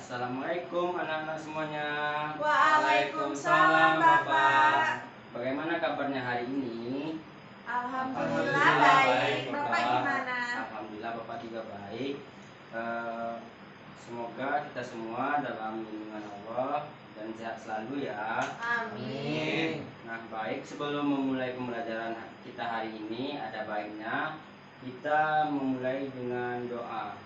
Assalamualaikum anak-anak semuanya. Waalaikumsalam Bapak. Bagaimana kabarnya hari ini? Alhamdulillah baik. Bapak gimana? Alhamdulillah Bapak juga baik. Semoga kita semua dalam lindungan Allah dan sehat selalu ya. Amin. Nah baik, sebelum memulai pembelajaran kita hari ini, ada baiknya kita memulai dengan doa.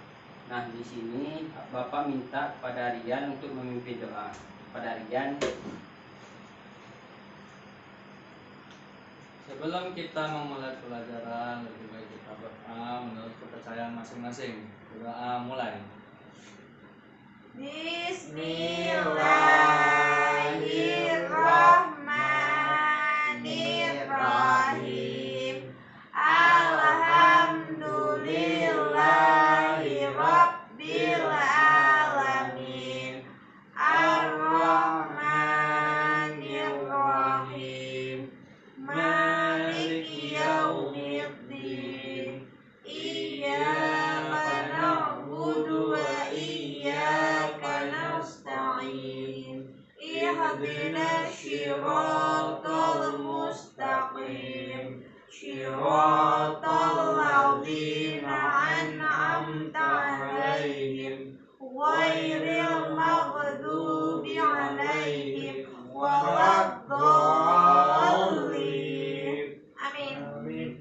Nah di sini Bapak minta kepada Rian untuk memimpin doa. Pada Rian. Sebelum kita memulai pelajaran, lebih baik kita berdoa menurut kepercayaan masing-masing. Doa mulai. Bismillahirrahmanirrahim. Alhamdulillahirabbil alamin. Ar-Rahmanir-Rahim. Maliki yaumiddin. Iyyaka na'budu wa iyyaka nasta'in. Ihdinas shiratal mustaqim. Shiratal ladzina an'amta 'alaihim ghairil maghdubi 'alaihim waladdallin. Amin.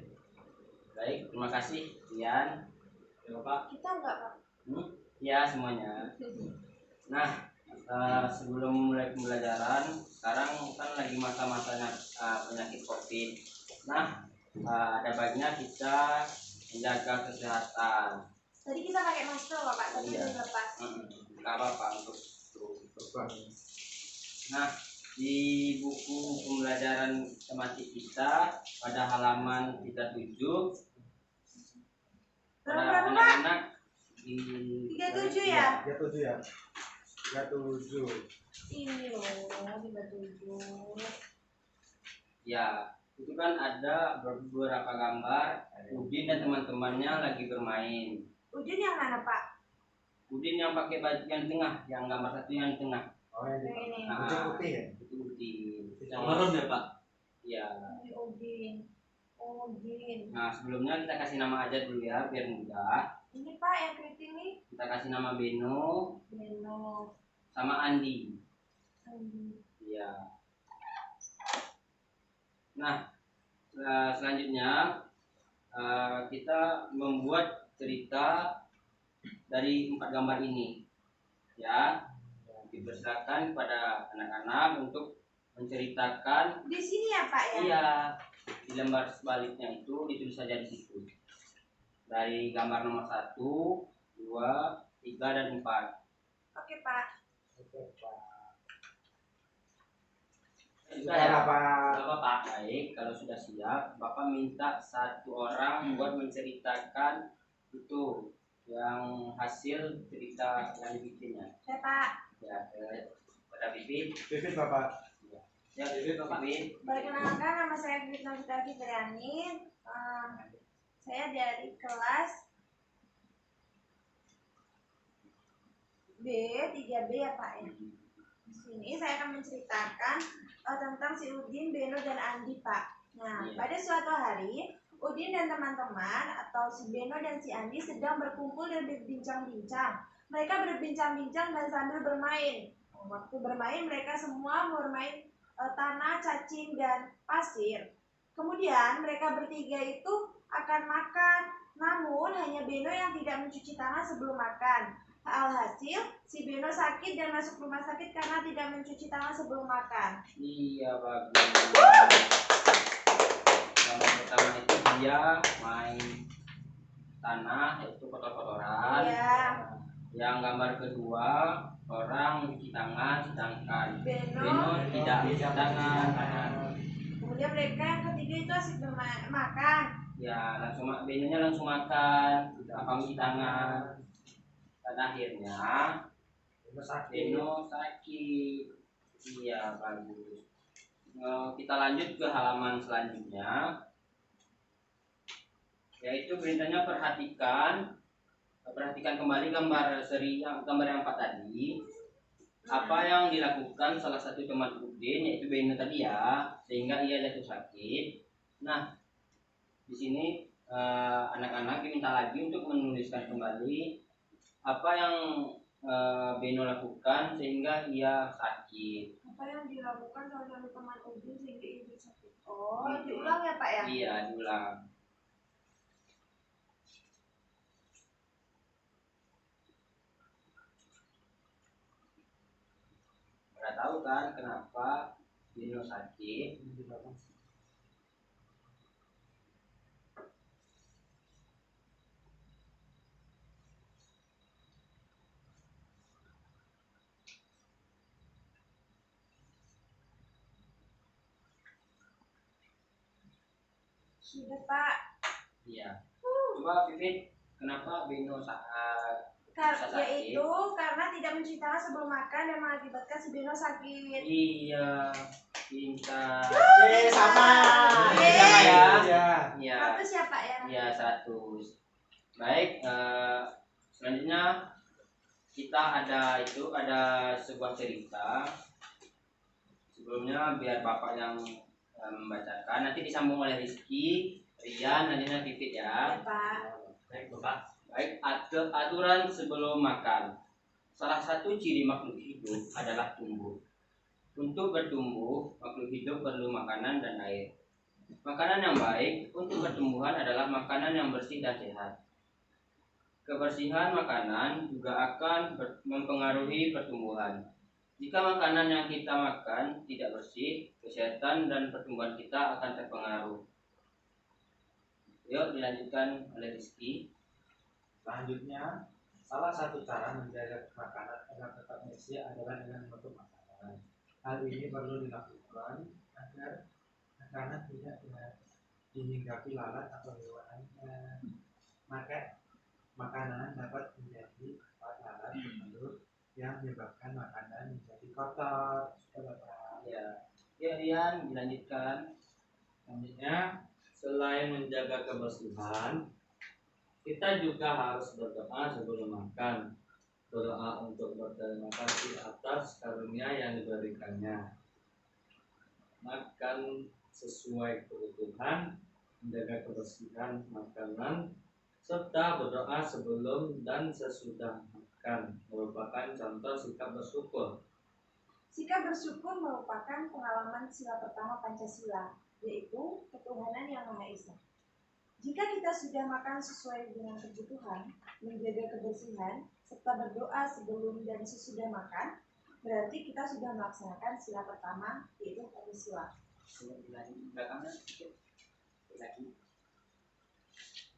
Baik, terima kasih Rian. Ya Bapak. Kita enggak, Pak? Ya semuanya. Nah sebelum mulai pembelajaran, sekarang kan lagi masa-masanya penyakit COVID. Nah ada baiknya kita menjaga kesehatan. Tadi kita pakai masker, Bapak, tapi Iya. udah lepas. Nggak apa-apa untuk. Nah di buku pembelajaran tematik kita pada halaman 37 pada Berapa, Pak? anak-anak di 37 ya? 37 ya. 37. Ini loh, 37. Ya, itu kan ada beberapa gambar Udin dan teman-temannya lagi bermain. Udin yang mana, Pak? Udin yang pakai baju yang tengah, yang gambar satu yang tengah. Oh yang Yang ini. Nah, putih ya? itu Udin. Yang merem ya Pak? Ya. Ini Udin. Oh, Udin. Nah, sebelumnya kita kasih nama aja dulu ya, biar mudah. Ini, Pak, yang keriting nih. Kita kasih nama Beno Beno. sama Andi. Andi. Iya. Nah, selanjutnya kita membuat cerita dari 4 gambar ini. Ya, dipersilakan kepada anak-anak untuk menceritakan. Di sini ya, Pak ya? Iya, di lembar sebaliknya itu ditulis saja di situ. Dari gambar nomor 1, 2, 3, dan 4. Oke, Pak. Sudah ya? Pak. Bapak, baik, kalau sudah siap, Bapak minta satu orang buat menceritakan itu yang hasil cerita yang dibikinnya. Saya, Pak. Ya, pada Bibit. Pipit Bapak. Ya, Bibit, Bapak. Bibit. Perkenalkan, nama saya Fitna Fitriani. Saya dari kelas B, 3B ya, Pak ya. Di sini saya akan menceritakan tentang si Udin, Beno, dan Andi, Pak. Nah, Iya. pada suatu hari, Udin dan teman-teman atau si Beno dan si Andi sedang berkumpul dan berbincang-bincang. Mereka berbincang-bincang dan sambil bermain. Waktu bermain, mereka semua bermain tanah, cacing, dan pasir. Kemudian mereka bertiga itu akan makan. Namun hanya Beno yang tidak mencuci tangan sebelum makan. Alhasil, si Beno sakit dan masuk rumah sakit karena tidak mencuci tangan sebelum makan. Iya, bagus. Gambar pertama itu dia main tanah, yaitu kotor-kotoran. Iya. Yang gambar kedua, orang mencuci tangan, sedangkan Beno. Beno tidak mencuci tangan. Kemudian mereka yang ketiga itu asik makan. Ya, Benonya langsung makan, tanpa mencuci tangan. Dan akhirnya Beno sakit. Iya, bagus. Kita lanjut ke halaman selanjutnya, yaitu perintahnya perhatikan perhatikan kembali gambar yang 4 tadi. Apa yang dilakukan salah satu teman Udin, yaitu Beno tadi ya, sehingga ia jatuh sakit. Nah, di sini anak-anak diminta lagi untuk menuliskan kembali apa yang Beno lakukan sehingga ia sakit. Apa yang dilakukan salah satu teman Udin sehingga ibu sakit? Oh, diulang ya Pak ya? Iya, diulang. Udah tahu kan kenapa Beno sakit? Sudah Pak. Iya. Coba Pipit, kenapa Beno bisa sakit? Yaitu karena tidak mencuci tangan sebelum makan dan mengakibatkan si Beno sakit. Iya, pintar. Sama. Yeay. Sama ya. Iya. Iya. 100 ya Pak ya? Iya, 100. Baik, selanjutnya kita ada sebuah cerita. Sebelumnya biar Bapak yang membacakan, nanti disambung oleh Rizky, Rian, nantinya Pipit Ya ya. Pak. Baik Bapak. Baik, aturan sebelum makan. Salah satu ciri makhluk hidup adalah tumbuh. Untuk bertumbuh, makhluk hidup perlu makanan dan air. Makanan yang baik untuk pertumbuhan adalah makanan yang bersih dan sehat. Kebersihan makanan juga akan mempengaruhi pertumbuhan. Jika makanan yang kita makan tidak bersih, kesehatan dan pertumbuhan kita akan terpengaruh. Yuk dilanjutkan oleh Rizky. Selanjutnya, salah satu cara menjaga makanan agar tetap bersih adalah dengan menutup makanan. Hal ini perlu dilakukan agar makanan tidak dihinggapi lalat atau hewan. Maka makanan dapat menjadi tempat lalat bertelur yang menyebabkan makanan menjadi kotor. Ya, Rian dilanjutkan. Selanjutnya, selain menjaga kebersihan, kita juga harus berdoa sebelum makan. Berdoa untuk berterima kasih atas karunia yang diberikannya. Makan sesuai kebutuhan, menjaga kebersihan makanan, serta berdoa sebelum dan sesudah makan merupakan contoh sikap bersyukur. Sikap bersyukur merupakan pengalaman sila pertama Pancasila, yaitu ketuhanan yang Maha Esa. Jika kita sudah makan sesuai dengan kebutuhan, menjaga kebersihan, serta berdoa sebelum dan sesudah makan, berarti kita sudah melaksanakan sila pertama, yaitu Pancasila.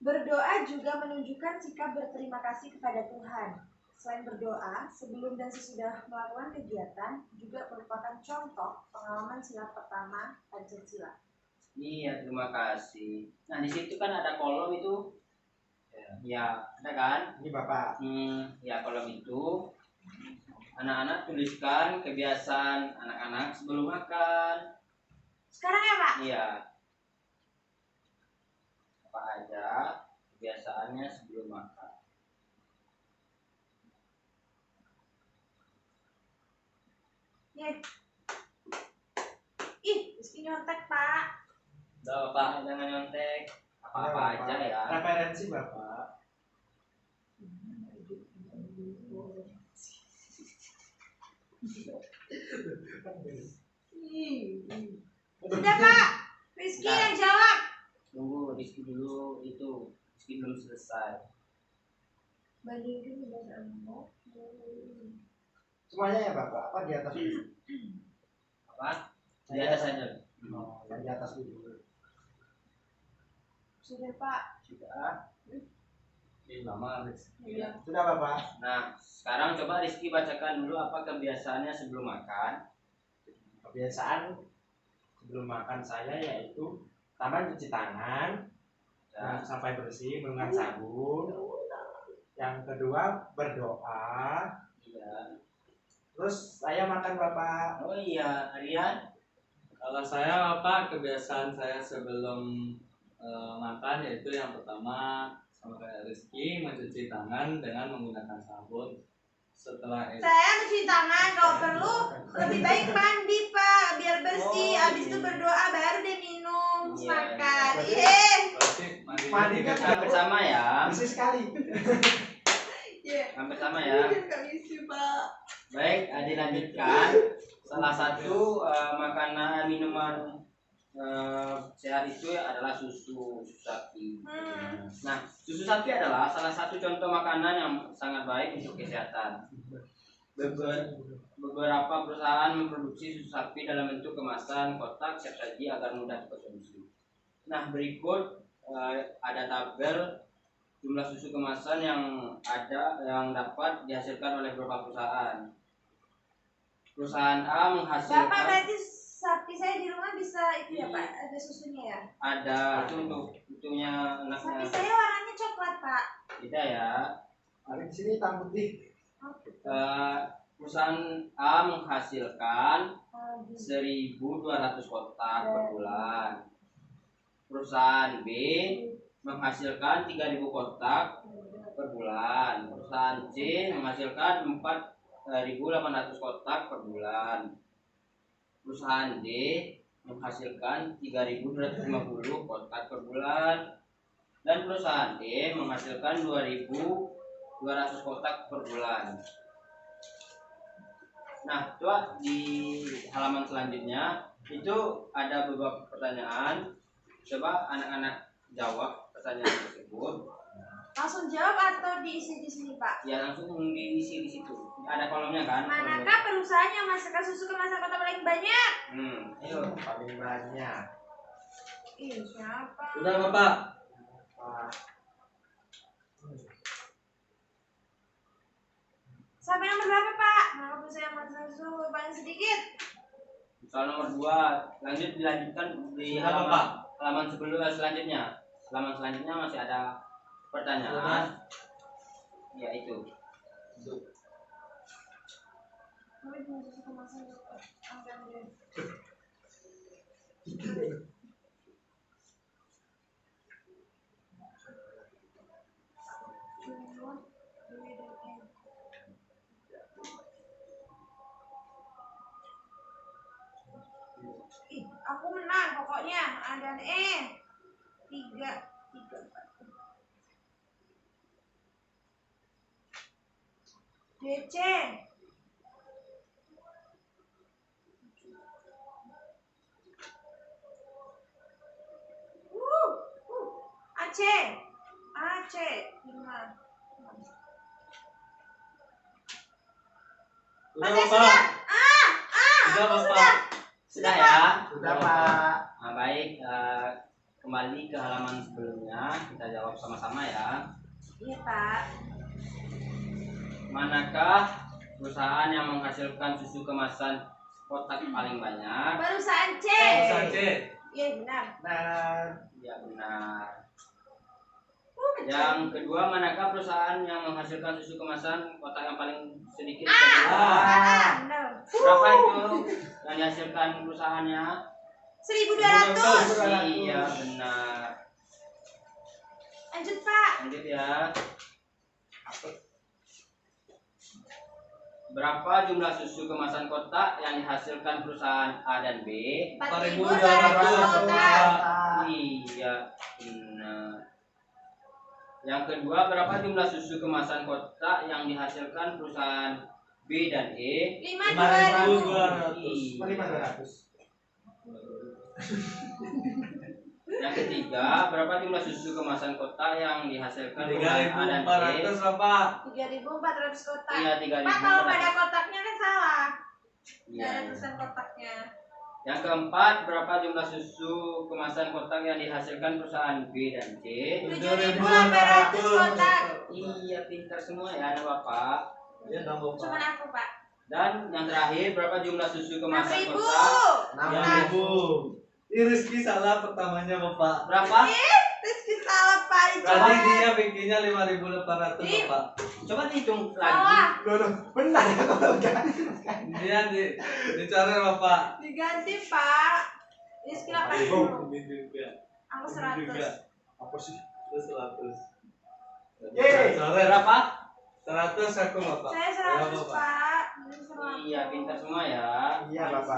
Berdoa juga menunjukkan sikap berterima kasih kepada Tuhan. Selain berdoa, sebelum dan sesudah melakukan kegiatan juga merupakan contoh pengalaman sila pertama Pancasila. Iya, terima kasih. Nah, di situ kan ada kolom itu. Ya, ada kan? Ini Bapak. Ya, kolom itu anak-anak tuliskan kebiasaan anak-anak sebelum makan. Sekarang ya Pak? Iya. Apa aja kebiasaannya sebelum makan. Ya. Ih, Rizky nyontek Pak. Udah Bapak. Jangan nyontek apa-apa Bapak. aja ya. Referensi Bapak. Sudah Pak, Rizky yang jawab. Tunggu Rizky dulu, itu Rizky belum selesai. Bandingkan kebiasaanmu. Semuanya ya Bapak. Apa di atas dulu? Apa? Di atas aja. Oh, yang di atas dulu. Sudah Pak. Sudah. Ini lama Riz. Iya. Sudah Bapak. Nah, sekarang coba Rizky bacakan dulu apa kebiasaannya sebelum makan. Kebiasaan sebelum makan saya yaitu pertama cuci tangan Ya. sampai bersih menggunakan sabun. Yang kedua berdoa. Iya. Terus saya makan Bapak. Oh iya, Rian. Kalau saya Bapak, kebiasaan saya sebelum makan yaitu yang pertama sama kayak Rizky mencuci tangan dengan menggunakan sabun. Setelah itu Saya mencuci tangan, kalau perlu lebih baik mandi Pak, biar bersih. Oh, Abis itu berdoa baru deh minum, terus Iya, makan. iya. Iya. berarti mandinya Mandinya 3 Hampir sama ya. bersih sekali. Iya. Hampir sama ya. Nggak bisa Pak. Baik, dilanjutkan. Salah satu makanan minuman sehat itu adalah susu sapi. Nah, susu sapi adalah salah satu contoh makanan yang sangat baik untuk kesehatan. Beberapa perusahaan memproduksi susu sapi dalam bentuk kemasan kotak siap saji agar mudah dikonsumsi. Nah, berikut ada tabel jumlah susu kemasan yang dapat dihasilkan oleh beberapa perusahaan. Perusahaan A Bapak menghasilkan berarti sapi saya di rumah bisa itu ya Pak, ada susunya ya? ada itu untuk itunya Sapi anaknya saya warnanya coklat Pak. tidak ya. Ada di sini hitam putih. Perusahaan A menghasilkan Oh, gitu. 1.200 kotak per bulan. Perusahaan B menghasilkan 3.000 kotak per bulan. Perusahaan C menghasilkan 4.800 kotak per bulan. Perusahaan D menghasilkan 3.250 kotak per bulan. Dan perusahaan E menghasilkan 2.200 kotak per bulan. Nah, coba di halaman selanjutnya itu ada beberapa pertanyaan. Coba anak-anak jawab pertanyaan tersebut. Langsung jawab atau diisi di sini Pak? Ya langsung diisi di situ. Ada kolomnya kan? Manakah perusahaan yang menghasilkan susu kemasan kotak paling banyak? Ayo. Paling banyak. Ih, siapa? Udah Bapak. Sampai nomor berapa Pak? Manakah perusahaan yang menghasilkan susu paling sedikit? Soal nomor 2 dilanjutkan di Sudah, Bapak. halaman selanjutnya. Halaman selanjutnya masih ada pertanyaan. Ya itu. Kami punya susu kemasan kotak anggaran. Ih, aku menang pokoknya. A dan E. 3 DC. AC. AC 5. Udah Sudah. Bapak. Sudah Udah Bapak. Sudah ya? Sudah Pak. Nah, baik, kembali ke halaman sebelumnya, kita jawab sama-sama ya. Iya Pak. Manakah perusahaan yang menghasilkan susu kemasan kotak paling banyak? Perusahaan C. Perusahaan C. Iya benar. Nah, Ya benar. Yang kedua, manakah perusahaan yang menghasilkan susu kemasan kotak yang paling sedikit? Benar. Berapa itu yang dihasilkan perusahaannya? 1.200. Iya benar. Lanjut Pak. Lanjut ya. Berapa jumlah susu kemasan kotak yang dihasilkan perusahaan A dan B? 4.200 kotak. Iya benar. Yang kedua, berapa jumlah susu kemasan kotak yang dihasilkan perusahaan B dan E? 5.200. 5.200. Yang ketiga, berapa jumlah susu kemasan kotak yang dihasilkan perusahaan A dan B? 3.400 Bapak. 3.400 kotak. Iya, Pak kalau pada kotaknya kan salah. Iya. Nggak ada tulisan kotaknya. Yang keempat, berapa jumlah susu kemasan kotak yang dihasilkan perusahaan B dan C? 7.800 kotak. Iya, pintar semua ya anak bapak. Iya dong Cuman Bapak. aku Pak. Dan yang terakhir, berapa jumlah susu kemasan 6.000. kotak? 6.000. Ini Rizky salah pertamanya Bapak. Berapa? Rizky salah Pak. Tadi Dicoret. dia bikinnya 5.800 Bapak. Coba dihitung lagi. Salah. benar ya kalau enggak. Dia dicoret Bapak. Diganti Pak. Rizky 80. Ini juga. Aku Ini juga. 100. Apa sih? Terus 100. Yeay. Sore berapa? 100 aku Bapak. Saya Ayo, 100 Bapak. Pak. Ini 100. Iya, pintar semua ya. Iya Bapak.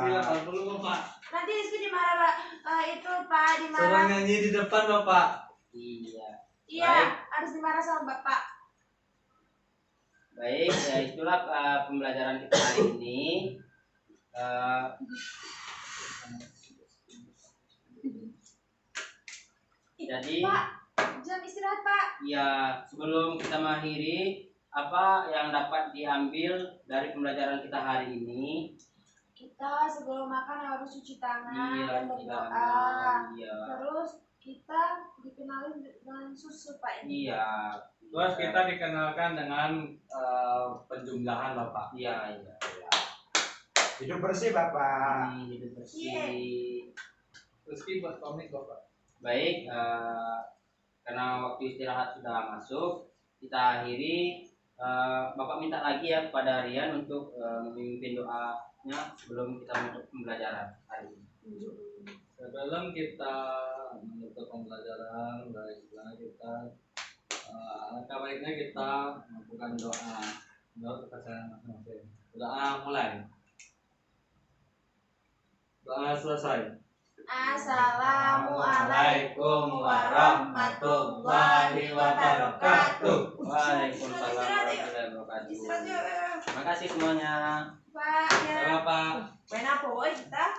80 Bapak. Nanti Rizky dimarah Pak. Itu Pak Suruh dimarah. nyanyi di depan Bapak. Iya. Iya, Baik. harus dimarah sama Bapak. Baik, ya itulah pembelajaran kita hari ini. Jadi, Pak, jam istirahat Pak. ya sebelum kita mengakhiri, apa yang dapat diambil dari pembelajaran kita hari ini? Kita sebelum makan harus cuci tangan dan berdoa. Iya. Terus kita dikenalin dengan susu Pak ini. Iya. Terus kita dikenalkan dengan penjumlahan Bapak. Iya. Hidup bersih Bapak. Hidup bersih. Iya. Terus buat komik Bapak. Baik, karena waktu istirahat sudah masuk, kita akhiri. Bapak minta lagi ya kepada Rian untuk memimpin doanya sebelum kita menutup pembelajaran hari ini. Sebelum kita menutup pembelajaran, baiklah kita alangkah baiknya kita melakukan doa menurut kepercayaan masing-masing. Doa mulai. Doa selesai. Assalamualaikum warahmatullahi wabarakatuh. Waalaikumsalam warahmatullahi wabarakatuh. Istirahat yuk. Terima kasih semuanya. Pak, ya. Halo Pak. Main apa woy kita?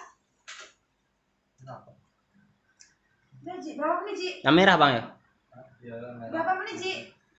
Udah Ji, berapa menit Ji? Yang merah bang ya? Ya, Berapa menit Ji?